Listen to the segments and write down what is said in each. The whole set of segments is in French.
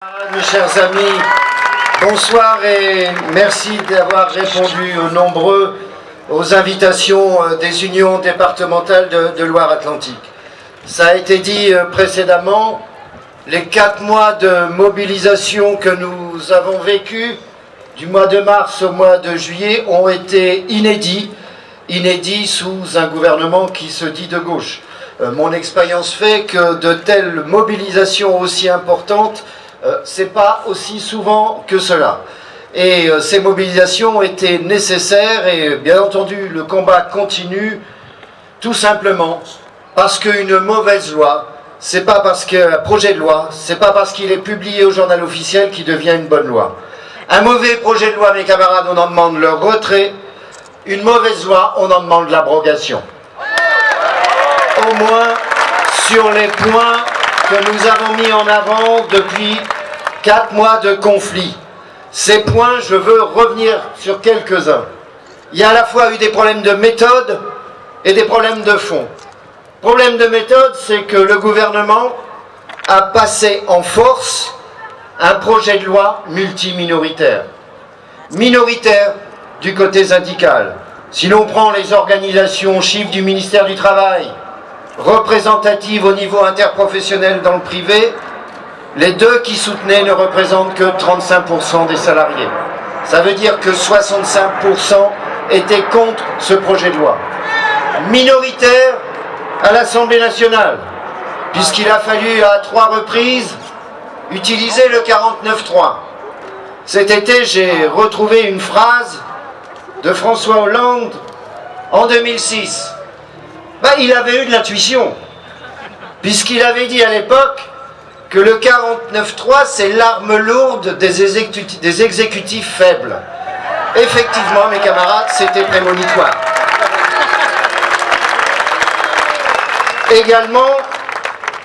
Mes chers amis, bonsoir et merci d'avoir répondu aux invitations des unions départementales de Loire-Atlantique. Ça a été dit précédemment, les 4 mois de mobilisation que nous avons vécus, du mois de mars au mois de juillet, ont été inédits sous un gouvernement qui se dit de gauche. Mon expérience fait que de telles mobilisations aussi importantes, c'est pas aussi souvent que cela. Et ces mobilisations ont été nécessaires et bien entendu le combat continue tout simplement parce qu'une mauvaise loi, c'est pas parce qu'un projet de loi, c'est pas parce qu'il est publié au journal officiel qu'il devient une bonne loi. Un mauvais projet de loi, mes camarades, on en demande le retrait. Une mauvaise loi, on en demande l'abrogation. Au moins sur les points que nous avons mis en avant depuis 4 mois de conflit. Ces points, je veux revenir sur quelques-uns. Il y a à la fois eu des problèmes de méthode et des problèmes de fond. Problème de méthode, c'est que le gouvernement a passé en force un projet de loi multiminoritaire. Minoritaire du côté syndical. Si l'on prend les organisations chiffres du ministère du Travail, représentatives au niveau interprofessionnel dans le privé, les 2 qui soutenaient ne représentent que 35% des salariés. Ça veut dire que 65% étaient contre ce projet de loi. Minoritaire à l'Assemblée nationale, puisqu'il a fallu à 3 reprises utiliser le 49.3. Cet été, j'ai retrouvé une phrase de François Hollande en 2006. Il avait eu de l'intuition, puisqu'il avait dit à l'époque que le 49.3, c'est l'arme lourde des exécutifs faibles. Effectivement, mes camarades, c'était prémonitoire. Également,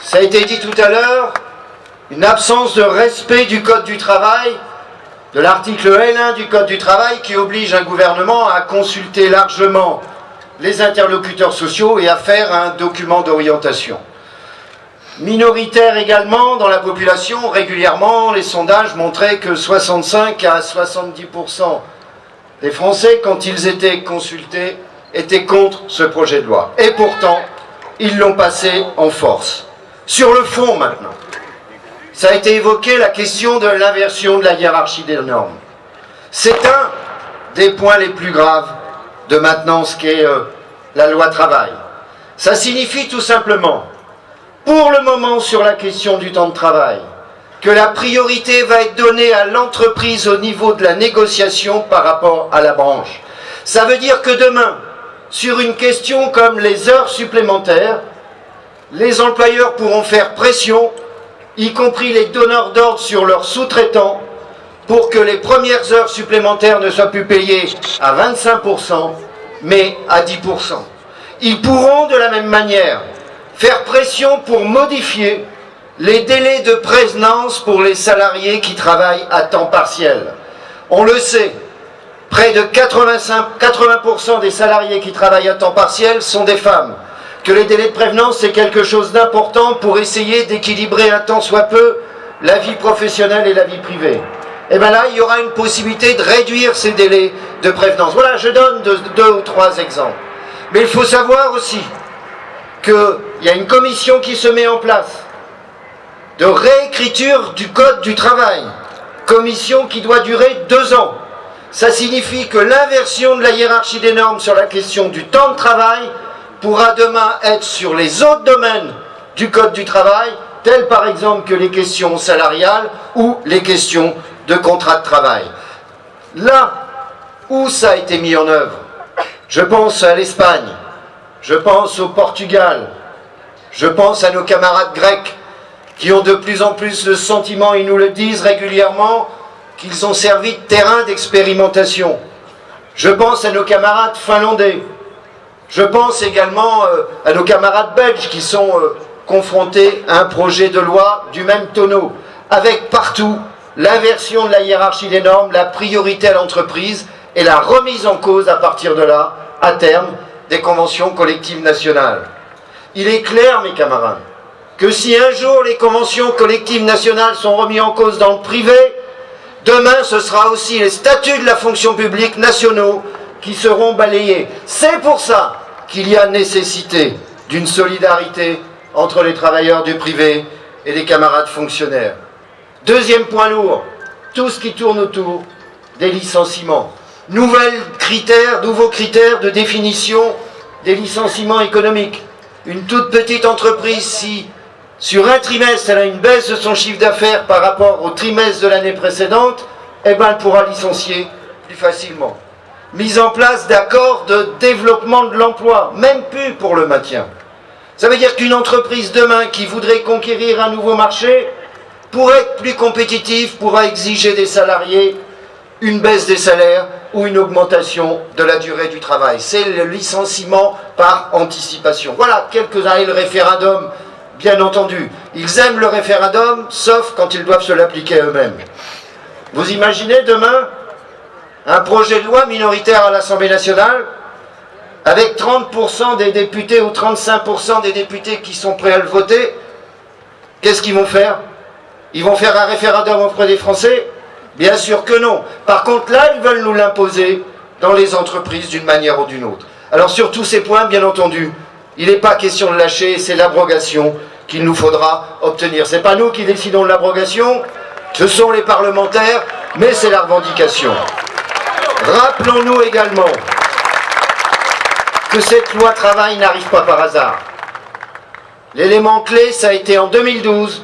ça a été dit tout à l'heure, une absence de respect du Code du travail, de l'article L1 du Code du travail qui oblige un gouvernement à consulter largement les interlocuteurs sociaux et à faire un document d'orientation. Minoritaire également dans la population, régulièrement les sondages montraient que 65 à 70% des Français, quand ils étaient consultés, étaient contre ce projet de loi. Et pourtant, ils l'ont passé en force. Sur le fond maintenant, ça a été évoqué la question de l'inversion de la hiérarchie des normes. C'est un des points les plus graves de maintenant ce qu'est la loi travail. Ça signifie tout simplement, pour le moment sur la question du temps de travail, que la priorité va être donnée à l'entreprise au niveau de la négociation par rapport à la branche. Ça veut dire que demain, sur une question comme les heures supplémentaires, les employeurs pourront faire pression, y compris les donneurs d'ordre sur leurs sous-traitants, pour que les premières heures supplémentaires ne soient plus payées à 25%, mais à 10%. Ils pourront de la même manière faire pression pour modifier les délais de prévenance pour les salariés qui travaillent à temps partiel. On le sait, près de 80% des salariés qui travaillent à temps partiel sont des femmes. Que les délais de prévenance, c'est quelque chose d'important pour essayer d'équilibrer un tant soit peu la vie professionnelle et la vie privée. Et bien là, il y aura une possibilité de réduire ces délais de prévenance. Voilà, je donne 2 ou 3 exemples. Mais il faut savoir aussi qu'il y a une commission qui se met en place de réécriture du Code du travail. Commission qui doit durer 2 ans. Ça signifie que l'inversion de la hiérarchie des normes sur la question du temps de travail pourra demain être sur les autres domaines du Code du travail, tels par exemple que les questions salariales ou les questions de contrat de travail. Là où ça a été mis en œuvre, je pense à l'Espagne, je pense au Portugal, je pense à nos camarades grecs qui ont de plus en plus le sentiment, ils nous le disent régulièrement, qu'ils ont servi de terrain d'expérimentation. Je pense à nos camarades finlandais. Je pense également à nos camarades belges qui sont confrontés à un projet de loi du même tonneau, avec partout l'inversion de la hiérarchie des normes, la priorité à l'entreprise et la remise en cause à partir de là, à terme, des conventions collectives nationales. Il est clair, mes camarades, que si un jour les conventions collectives nationales sont remises en cause dans le privé, demain ce sera aussi les statuts de la fonction publique nationaux qui seront balayés. C'est pour ça qu'il y a nécessité d'une solidarité entre les travailleurs du privé et les camarades fonctionnaires. Deuxième point lourd, tout ce qui tourne autour des licenciements. Nouveaux critères de définition des licenciements économiques. Une toute petite entreprise, si sur un trimestre elle a une baisse de son chiffre d'affaires par rapport au trimestre de l'année précédente, eh ben, elle pourra licencier plus facilement. Mise en place d'accords de développement de l'emploi, même plus pour le maintien. Ça veut dire qu'une entreprise demain qui voudrait conquérir un nouveau marché, pour être plus compétitive, pourra exiger des salariés une baisse des salaires ou une augmentation de la durée du travail. C'est le licenciement par anticipation. Voilà, quelques-uns. Et le référendum, bien entendu. Ils aiment le référendum, sauf quand ils doivent se l'appliquer eux-mêmes. Vous imaginez demain un projet de loi minoritaire à l'Assemblée nationale avec 30% des députés ou 35% des députés qui sont prêts à le voter? Qu'est-ce qu'ils vont faire? Ils vont faire un référendum auprès des Français? Bien sûr que non. Par contre, là, ils veulent nous l'imposer dans les entreprises d'une manière ou d'une autre. Alors, sur tous ces points, bien entendu, il n'est pas question de lâcher, c'est l'abrogation qu'il nous faudra obtenir. Ce n'est pas nous qui décidons de l'abrogation, ce sont les parlementaires, mais c'est la revendication. Rappelons-nous également que cette loi travail n'arrive pas par hasard. L'élément clé, ça a été en 2012,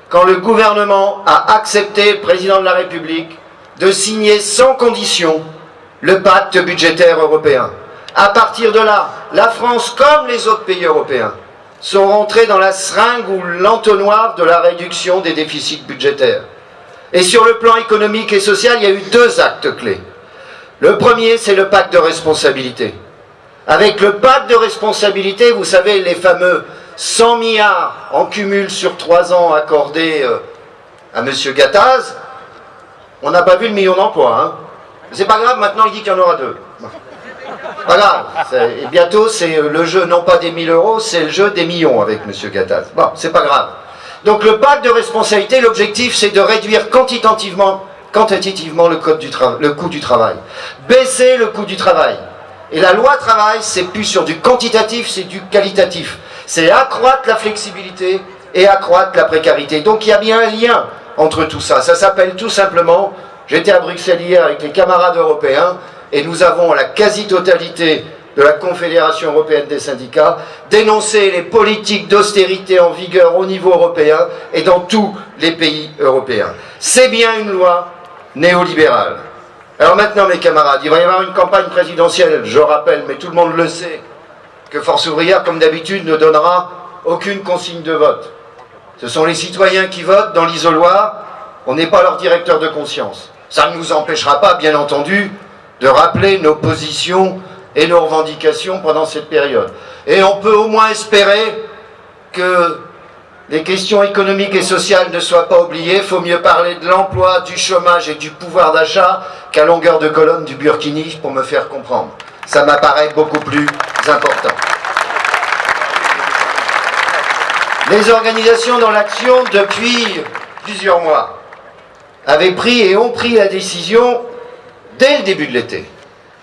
quand le gouvernement a accepté, le président de la République, de signer sans condition le pacte budgétaire européen. À partir de là, la France, comme les autres pays européens, sont rentrés dans la seringue ou l'entonnoir de la réduction des déficits budgétaires. Et sur le plan économique et social, il y a eu deux actes clés. Le premier, c'est le pacte de responsabilité. Avec le pacte de responsabilité, vous savez, les fameux 100 milliards en cumul sur 3 ans accordés à M. Gattaz, on n'a pas vu le million d'emplois. Hein. C'est pas grave, maintenant il dit qu'il y en aura 2. Pas grave. Et bientôt, c'est le jeu non pas des 1000 euros, c'est le jeu des millions avec M. Gattaz. Bon, c'est pas grave. Donc le pacte de responsabilité, l'objectif, c'est de réduire quantitativement le coût du travail. Baisser le coût du travail. Et la loi travail, c'est plus sur du quantitatif, c'est du qualitatif. C'est accroître la flexibilité et accroître la précarité. Donc il y a bien un lien entre tout ça. Ça s'appelle tout simplement, j'étais à Bruxelles hier avec les camarades européens, et nous avons la quasi-totalité de la Confédération européenne des syndicats dénoncé les politiques d'austérité en vigueur au niveau européen et dans tous les pays européens. C'est bien une loi néolibérale. Alors maintenant, mes camarades, il va y avoir une campagne présidentielle, je rappelle, mais tout le monde le sait, que Force ouvrière, comme d'habitude, ne donnera aucune consigne de vote. Ce sont les citoyens qui votent dans l'isoloir, on n'est pas leur directeur de conscience. Ça ne nous empêchera pas, bien entendu, de rappeler nos positions et nos revendications pendant cette période. Et on peut au moins espérer que les questions économiques et sociales ne soient pas oubliées. Il faut mieux parler de l'emploi, du chômage et du pouvoir d'achat qu'à longueur de colonne du Burkini pour me faire comprendre. Ça m'apparaît beaucoup plus important. Les organisations dans l'action, depuis plusieurs mois, avaient pris et ont pris la décision, dès le début de l'été,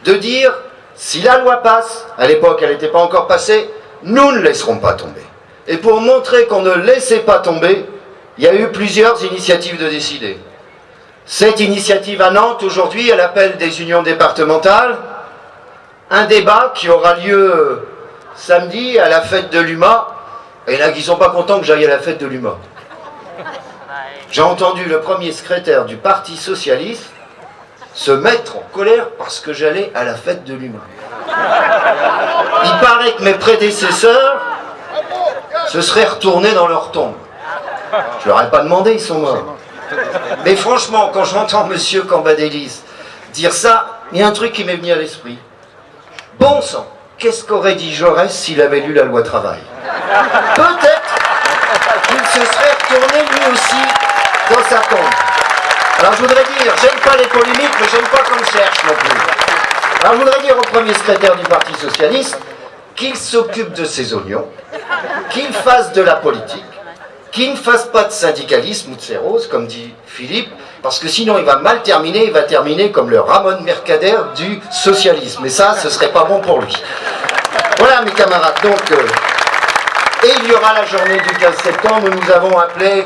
de dire, si la loi passe, à l'époque elle n'était pas encore passée, nous ne laisserons pas tomber. Et pour montrer qu'on ne laissait pas tomber, il y a eu plusieurs initiatives de décider. Cette initiative à Nantes, aujourd'hui, elle appelle des unions départementales, un débat qui aura lieu samedi à la fête de l'UMA, et il y en a qui ne sont pas contents que j'aille à la fête de l'UMA. J'ai entendu le premier secrétaire du Parti Socialiste se mettre en colère parce que j'allais à la fête de l'UMA. Il paraît que mes prédécesseurs se seraient retournés dans leur tombe. Je leur ai pas demandé, ils sont morts. Mais franchement, quand j'entends M. Cambadélis dire ça, il y a un truc qui m'est venu à l'esprit. Bon sang, qu'est-ce qu'aurait dit Jaurès s'il avait lu la loi travail? Peut-être qu'il se serait retourné lui aussi dans sa tombe. Alors je voudrais dire, j'aime pas les polémiques, mais j'aime pas qu'on me cherche non plus. Alors je voudrais dire au premier secrétaire du Parti Socialiste qu'il s'occupe de ses oignons qu'il fasse de la politique, qu'il ne fasse pas de syndicalisme ou de sérose, comme dit Philippe, parce que sinon il va mal terminer, il va terminer comme le Ramon Mercader du socialisme. Et ça, ce serait pas bon pour lui. Voilà mes camarades, donc... et il y aura la journée du 15 septembre où nous avons appelé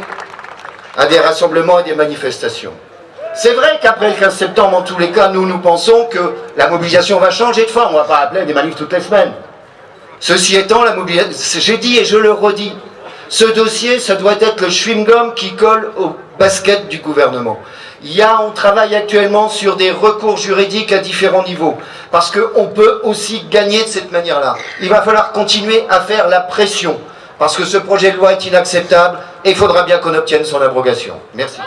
à des rassemblements et des manifestations. C'est vrai qu'après le 15 septembre, en tous les cas, nous pensons que la mobilisation va changer de forme. On ne va pas appeler des manifs toutes les semaines. Ceci étant, la mobilisation, j'ai dit et je le redis, ce dossier, ça doit être le chewing-gum qui colle au basket du gouvernement. On travaille actuellement sur des recours juridiques à différents niveaux, parce qu'on peut aussi gagner de cette manière-là. Il va falloir continuer à faire la pression, parce que ce projet de loi est inacceptable, et il faudra bien qu'on obtienne son abrogation. Merci.